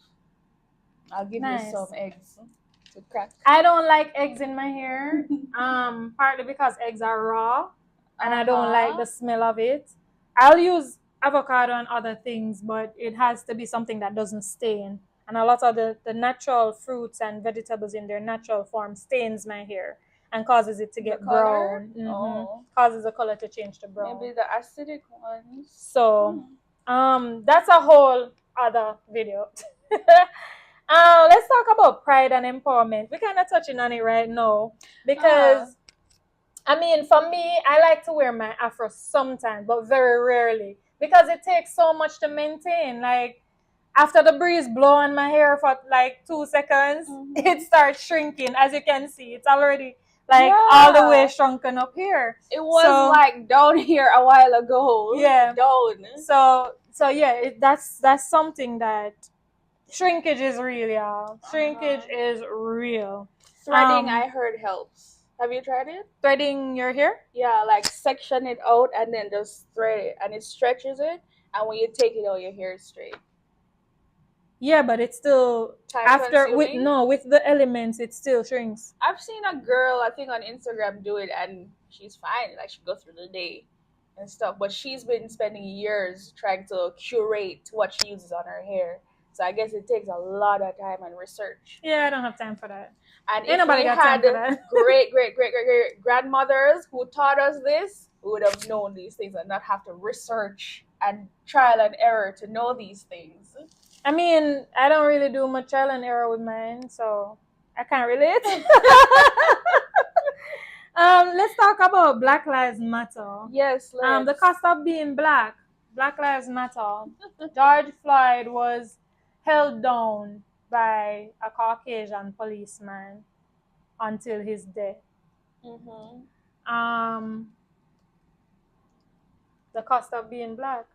I'll give you some eggs to crack. I don't like eggs in my hair, partly because eggs are raw, and I don't like the smell of it. I'll use avocado and other things, but it has to be something that doesn't stain. And a lot of the natural fruits and vegetables in their natural form stains my hair. and causes it to The get color? brown. Mhm. Oh. Causes the color to change to brown. Maybe the acidic ones. So, that's a whole other video. Let's talk about pride and empowerment. We're kind of touching on it right now because, I mean, for me, I like to wear my afro sometimes, but very rarely because it takes so much to maintain. Like, after the breeze blow on my hair for like 2 seconds, it starts shrinking. As you can see, it's already like all the way shrunken up here. It was like down here a while ago. Yeah. Down. So yeah, that's something that shrinkage is real, y'all. Shrinkage is real. Threading, I heard, helps. Have you tried it? Threading your hair? Yeah, like section it out and then just thread it, and it stretches it. And when you take it out, your hair is straight. Yeah, but it's still with the elements, it still shrinks. I've seen a girl, I think on Instagram, do it, and she's fine. Like, she goes through the day and stuff. But she's been spending years trying to curate what she uses on her hair. So I guess it takes a lot of time and research. Yeah, I don't have time for that. And if we had great grandmothers who taught us this, we would have known these things and not have to research and trial and error to know these things. I mean, I don't really do much trial and error with mine, so I can't relate. Let's talk about Black Lives Matter. Yes, let's. The cost of being black. Black Lives Matter. George Floyd was held down by a Caucasian policeman until his death. The cost of being black.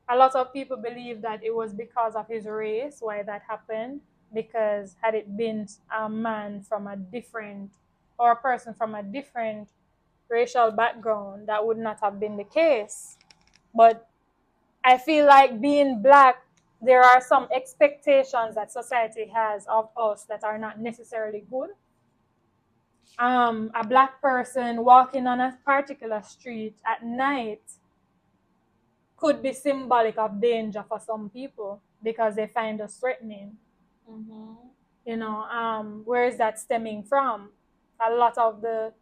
A lot of people believe that it was because of his race why that happened, because had it been a man from a different, or a person from a different racial background, that would not have been the case. But I feel like being black, there are some expectations that society has of us that are not necessarily good. A black person walking on a particular street at night could be symbolic of danger for some people because they find us threatening. You know, where is that stemming from? A lot of the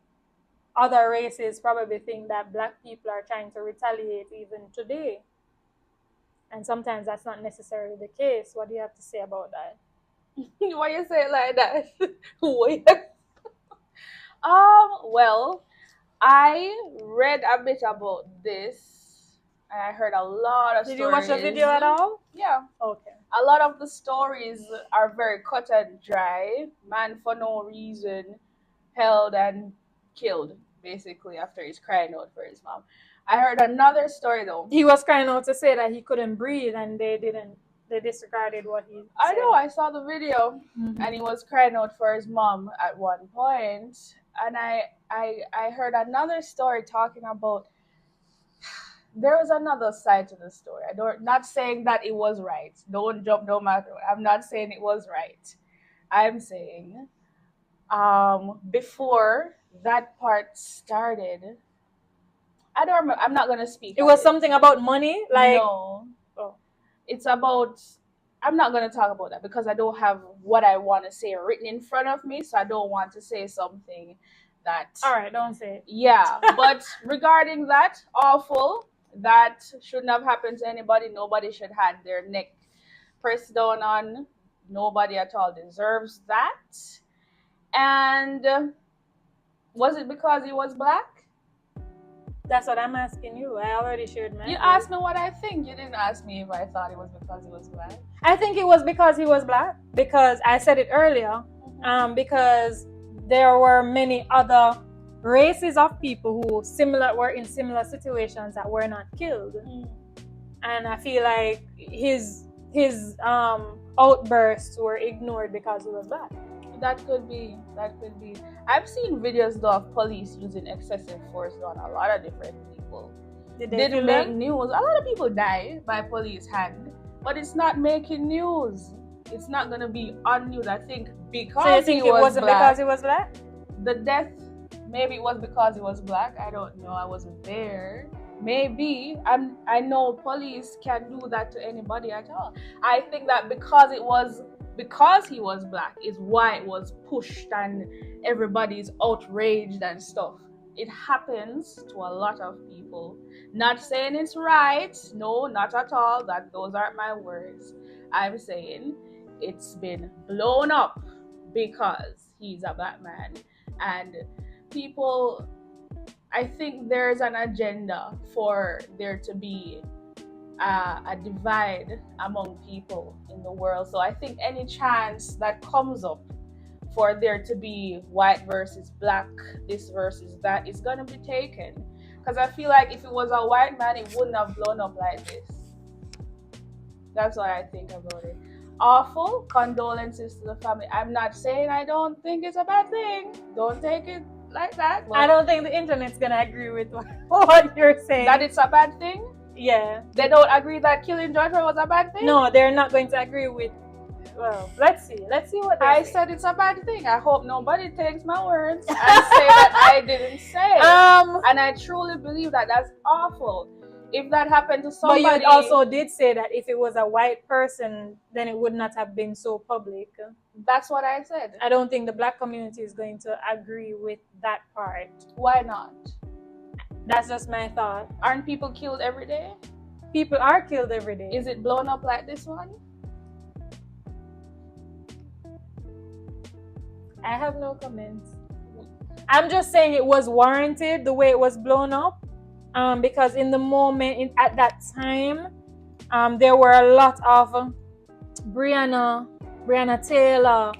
other races probably think that black people are trying to retaliate even today. And sometimes that's not necessarily the case. What do you have to say about that? Why you say it like that? Well, I read a bit about this. And I heard a lot of stories. Did you watch the video at all? Yeah. Okay. A lot of the stories are very cut and dry. Man for no reason held and killed, basically, after he's crying out for his mom. I heard another story though. He was crying out to say that he couldn't breathe, and they disregarded what he said. I know, I saw the video, and he was crying out for his mom at one point. And I heard another story talking about, there was another side to the story. Not saying that it was right. Don't jump, no matter what. I'm not saying it was right. I'm saying, before that part started, I don't remember. I'm not gonna speak. It was something about money, like no. Oh. It's about. I'm not gonna talk about that because I don't have what I want to say written in front of me, so I don't want to say something that. All right, don't say it. Yeah, but regarding that, awful. That shouldn't have happened to anybody. Nobody should have their neck pressed down on. Nobody at all deserves that. And was it because he was black? That's what I'm asking you. I already shared my. You asked me what I think. You didn't ask me if I thought it was because he was black. I think it was because he was black. Because I said it earlier. Because there were many other races of people who were in similar situations that were not killed. And I feel like his outbursts were ignored because he was black. That could be. I've seen videos though of police using excessive force on a lot of different people. Didn't make news. A lot of people die by police hand, but it's not making news. It's not gonna be on news. I think because so you think it wasn't black, because he was black? The death, maybe it was because he was black. I don't know. I wasn't there. Maybe I know police can do that to anybody at all. I think that because it was because he was black is why it was pushed and everybody's outraged and stuff. It happens to a lot of people. Not saying it's right, no, not at all. Those aren't my words. I'm saying it's been blown up because he's a black man. And people, I think there's an agenda for there to be a divide among people in the world. So I think any chance that comes up for there to be white versus black, this versus that, is going to be taken. Because I feel like if it was a white man, it wouldn't have blown up like this. That's what I think about it. Awful. Condolences to the family. I'm not saying I don't think it's a bad thing. Don't take it like that. I don't think the internet's going to agree with what you're saying. That it's a bad thing? Yeah. They don't agree that killing George Floyd was a bad thing? No, they're not going to agree with. Well, let's see what they say. Said it's a bad thing. I hope nobody takes my words and say that I didn't say it. And I truly believe that that's awful. If that happened to somebody... But you also did say that if it was a white person, then it would not have been so public. That's what I said. I don't think the black community is going to agree with that part. Why not? That's just my thought. Aren't people killed every day? People are killed every day. Is it blown up like this one? I have no comments. I'm just saying it was warranted the way it was blown up, because in the moment, at that time, there were a lot of Breonna Taylor.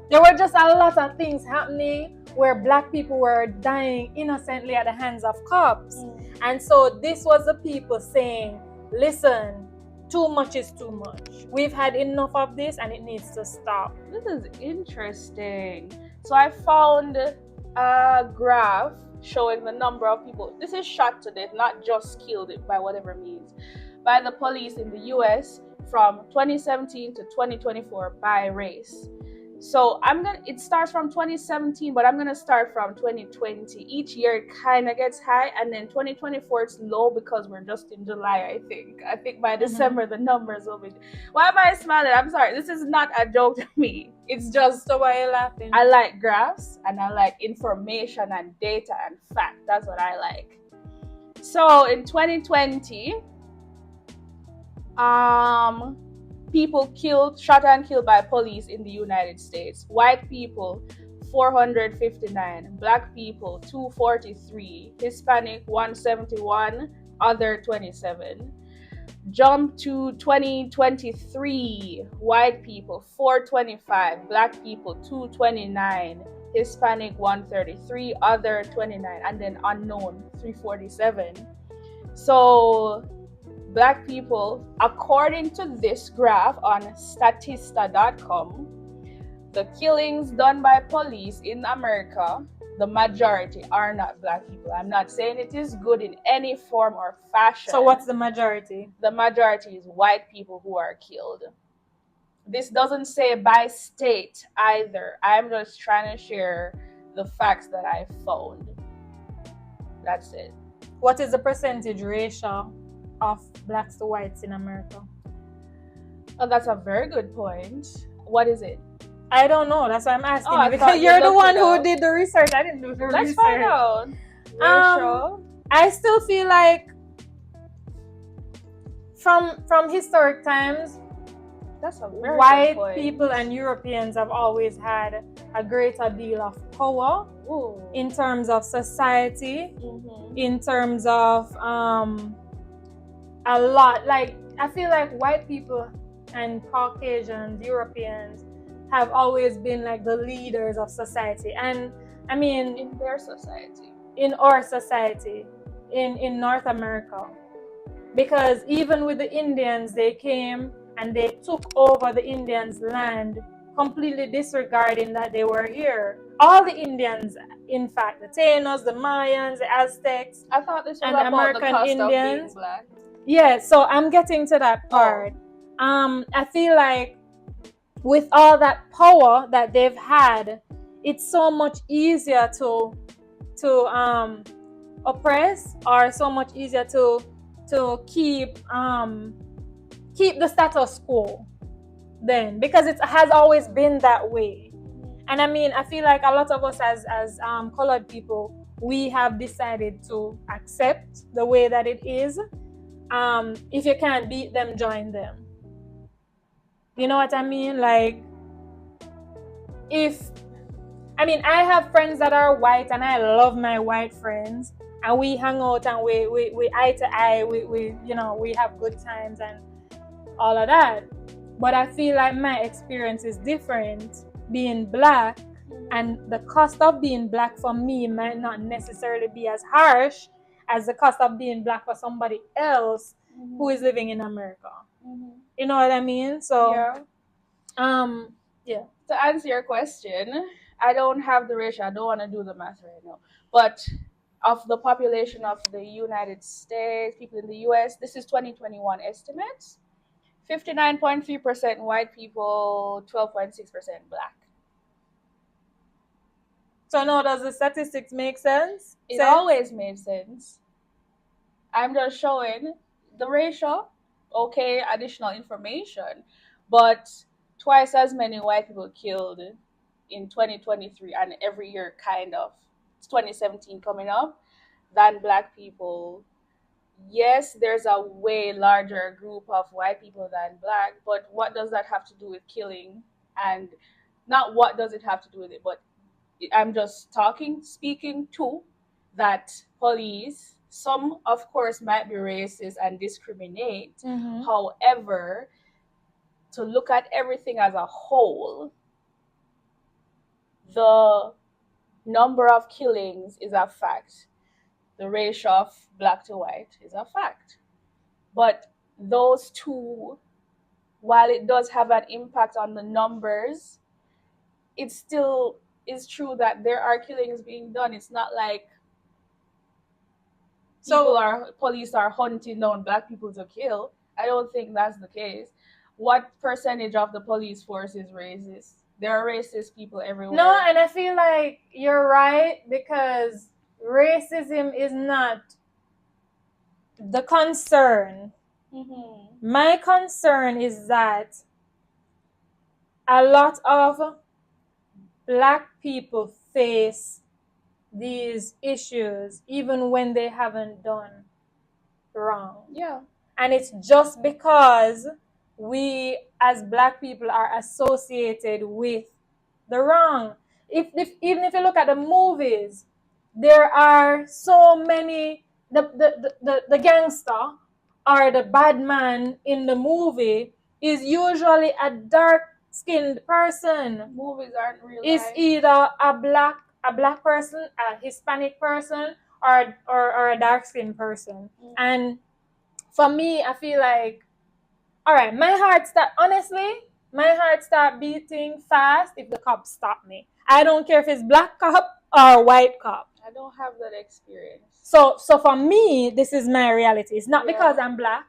There were just a lot of things happening where black people were dying innocently at the hands of cops. And so this was the people saying, listen, too much is too much. We've had enough of this and it needs to stop. This is interesting. So I found a graph showing the number of people. This is shot to death, not just killed by whatever means, by the police in the US from 2017 to 2024 by race. So it starts from 2017, but I'm gonna start from 2020. Each year it kind of gets high, and then 2024 it's low because we're just in July. I think by December the numbers will be. Why am I smiling? I'm sorry. This is not a joke to me. It's just. So why are you laughing? I like graphs and I like information and data and fact. That's what I like. So in 2020, people shot and killed by police in the United States. White people, 459. Black people, 243. Hispanic, 171. Other, 27. Jump to 2023. White people, 425. Black people, 229. Hispanic, 133. Other, 29. And then unknown, 347. So... Black people, according to this graph on Statista.com, the killings done by police in America, the majority are not black people. I'm not saying it is good in any form or fashion. So what's the majority? The majority is white people who are killed. This doesn't say by state either. I'm just trying to share the facts that I found. That's it. What is the percentage ratio of blacks to whites in America? Oh, that's a very good point. What is it? I don't know. That's why I'm asking you, because you're the one who did the research. I didn't do the research. Let's find out. I still feel like from historic times, that's a very white good point. people and Europeans have always had a greater deal of power. Ooh. In terms of society, in terms of a lot. Like, I feel like white people and Caucasians, Europeans, have always been like the leaders of society. And I mean, in their society, in our society, in North America, because even with the Indians, they came and they took over the Indians' land, completely disregarding that they were here. All the Indians, in fact, the Taínos, the Mayans, the Aztecs, I thought this was and about American the cost Indians. of being black. Yeah, so I'm getting to that part. I feel like with all that power that they've had, it's so much easier to oppress, or so much easier to keep the status quo. then, because it has always been that way. And I mean, I feel like a lot of us as colored people, we have decided to accept the way that it is. If you can't beat them, join them. You know what I mean? Like, I have friends that are white, and I love my white friends, and we hang out and we eye to eye, we have good times and all of that. But I feel like my experience is different being black, and the cost of being black for me might not necessarily be as harsh as the cost of being black for somebody else who is living in America. You know what I mean? So yeah. To answer your question, I don't have the ratio. I don't want to do the math right now. But of the population of the United States, people in the US, this is 2021 estimates. 59.3% white people, 12.6% black. So now, does the statistics make sense? It always made sense. I'm just showing the ratio. Okay, additional information. But twice as many white people killed in 2023 and every year, kind of. It's 2017 coming up, than black people. Yes, there's a way larger group of white people than black, but what does that have to do with killing? And not what does it have to do with it, but I'm just speaking to that police, some of course might be racist and discriminate. However, to look at everything as a whole, the number of killings is a fact. The ratio of black to white is a fact. But those two, while it does have an impact on the numbers, it still is true that there are killings being done. It's not like police are hunting down black people to kill. I don't think that's the case. What percentage of the police force is racist? There are racist people everywhere. No, and I feel like you're right, because racism is not the concern. My concern is that a lot of black people face these issues even when they haven't done wrong. Yeah. And it's just because we as black people are associated with the wrong. Even if you look at the movies, there are so many, the gangster or the bad man in the movie is usually a dark-skinned person. Movies aren't real life. It's either a black person, a Hispanic person, or a dark-skinned person. And for me, I feel like, all right, my heart start beating fast if the cops stop me. I don't care if it's black cop or white cop. I don't have that experience. So for me, this is my reality. It's not because I'm black.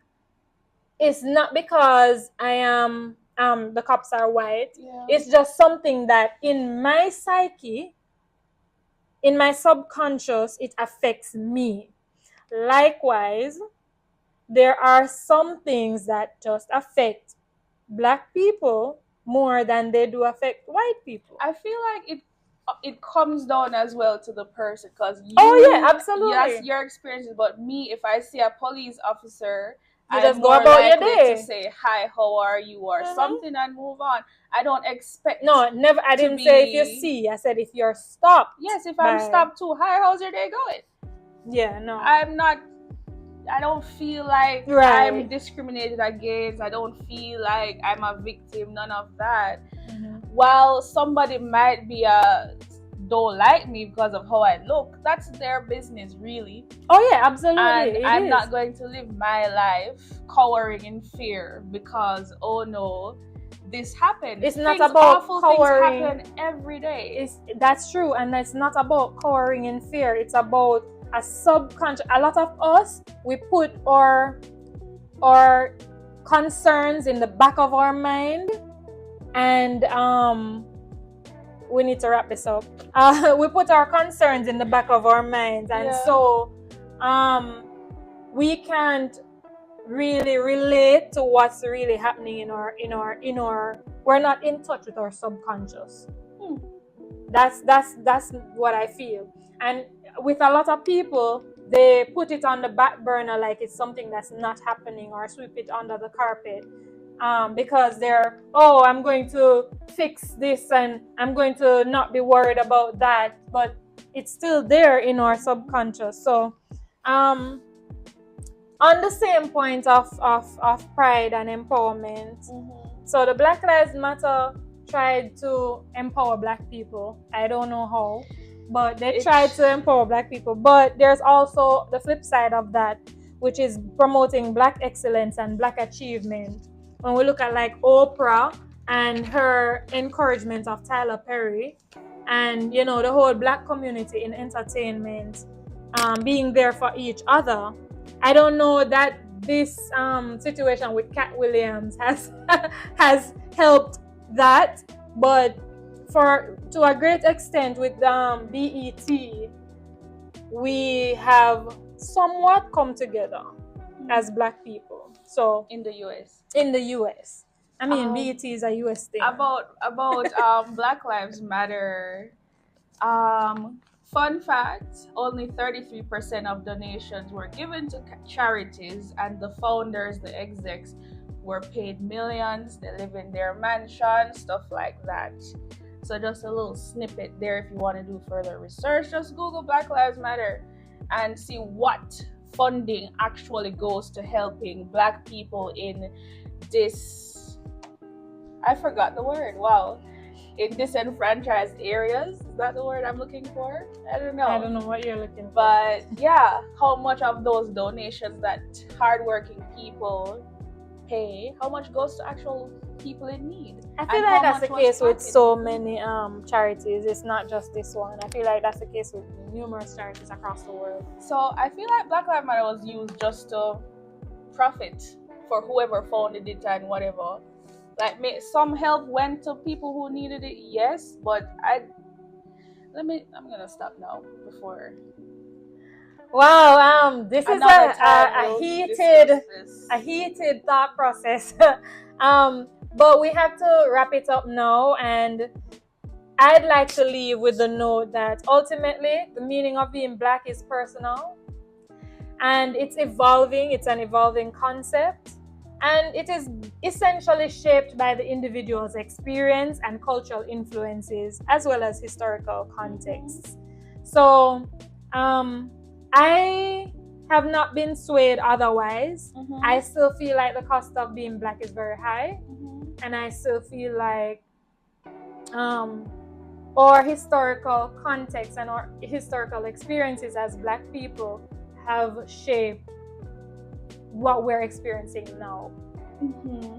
It's not because I am the cops are white. Yeah. It's just something that in my psyche, in my subconscious, it affects me. Likewise, there are some things that just affect black people more than they do affect white people. I feel like it comes down as well to the person, because absolutely, that's your experiences. But me, if I see a police officer, you just go about your day to say hi, how are you, or something, and move on. I don't expect. No, never. I didn't say if you see. I said if you're stopped. Yes, if I'm stopped too. Hi, how's your day going? Yeah, no. I don't feel like I'm discriminated against. I don't feel like I'm a victim. None of that. While somebody might don't like me because of how I look, that's their business, really. Oh yeah, absolutely. And I'm not going to live my life cowering in fear because, oh no, this happened. It's not about cowering. Things happen every day. That's true, and it's not about cowering in fear. It's about a subconscious. A lot of us, we put our concerns in the back of our mind, and we need to wrap this up. We put our concerns in the back of our minds, and so we can't really relate to what's really happening in our we're not in touch with our subconscious. That's what I feel. And with a lot of people, they put it on the back burner like it's something that's not happening, or sweep it under the carpet, because they're, oh, I'm going to fix this and I'm going to not be worried about that, but it's still there in our subconscious. So on the same point of pride and empowerment, so the Black Lives Matter tried to empower Black people. I don't know how, but they tried to empower Black people. But there's also the flip side of that, which is promoting Black excellence and Black achievement. When we look at like Oprah and her encouragement of Tyler Perry, and the whole Black community in entertainment, being there for each other. I don't know that this situation with Cat Williams has helped that, but to a great extent with BET, we have somewhat come together as Black people. So in the US. I mean, BET is a US thing. About Black Lives Matter. Fun fact, only 33% of donations were given to charities, and the founders, the execs, were paid millions. They live in their mansions, stuff like that. So just a little snippet there. If you want to do further research, just Google Black Lives Matter and see what funding actually goes to helping Black people in this, I forgot the word, wow, in disenfranchised areas. Is that the word I'm looking for? I don't know what you're looking for. But yeah, how much of those donations that hardworking people pay, how much goes to actual people in need? I feel like that's the case with so many charities. It's not just this one. I feel like that's the case with numerous charities across the world. So I feel like Black Lives Matter was used just to profit for whoever founded it and whatever. Like, some help went to people who needed it, yes, but I'm gonna stop now before. Wow, this is a heated thought process. But we have to wrap it up now, and I'd like to leave with the note that ultimately the meaning of being Black is personal, and it's evolving. It's an evolving concept. And it is essentially shaped by the individual's experience and cultural influences, as well as historical contexts. So, I have not been swayed otherwise. I still feel like the cost of being Black is very high. And I still feel like our historical context and our historical experiences as Black people have shaped what we're experiencing now.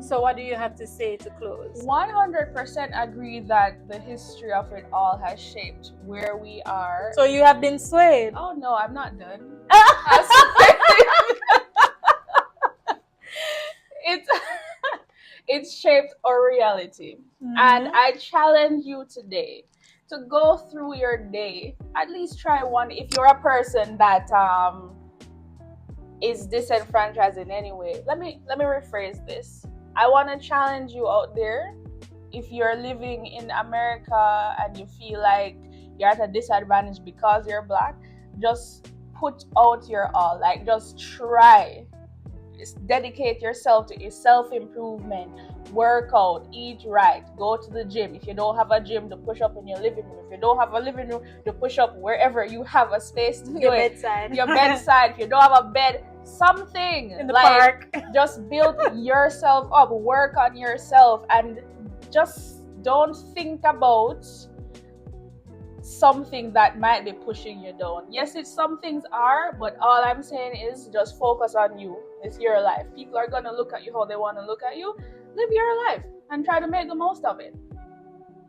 So what do you have to say to close? 100% agree that the history of it all has shaped where we are. So you have been swayed? Oh no, I'm not done. It's shaped our reality. And I challenge you today to go through your day. At least try one. If you're a person that is disenfranchised in any way, let me rephrase this. I want to challenge you out there. If you're living in America and you feel like you're at a disadvantage because you're Black, just put out your all. Like, just try. Just dedicate yourself to your self-improvement. Work out, eat right, go to the gym. If you don't have a gym, to push up in your living room. If you don't have a living room, to push up wherever you have a space to do your it. bedside. Your bedside. If you don't have a bed, something in the park. Just build yourself up, work on yourself, and just don't think about something that might be pushing you down. Yes, some things are, but all I'm saying is just focus on you. It's your life. People are gonna look at you how they want to look at you. Live your life and try to make the most of it.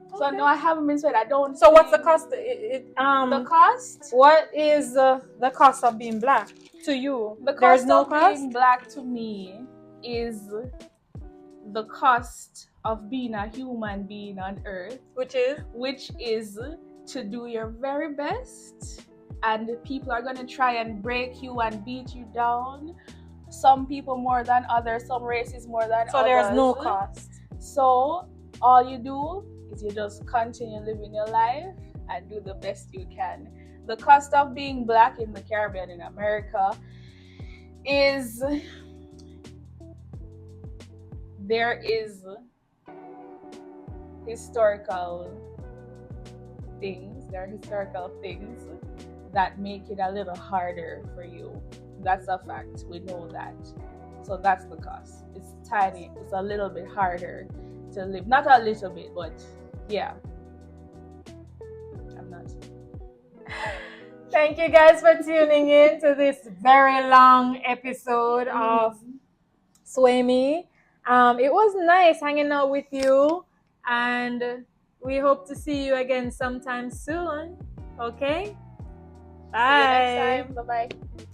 Okay. So no, I haven't been swayed. I don't. So what's the cost? The cost? What is the cost of being Black to you? The cost of being Black to me is the cost of being a human being on Earth, which is to do your very best, and people are gonna try and break you and beat you down, some people more than others, some races more than So others. there's no cost. So all you do is you just continue living your life and do the best you can. The cost of being black in the Caribbean, in America, is there is historical things. There are historical things that make it a little harder for you. That's a fact. We know that. So that's the cost. It's tiny. It's a little bit harder to live. Not a little bit, but yeah. I'm not. Thank you guys for tuning in to this very long episode of Sway Me. It was nice hanging out with you, and we hope to see you again sometime soon. Okay? Bye. See you next time. Bye-bye.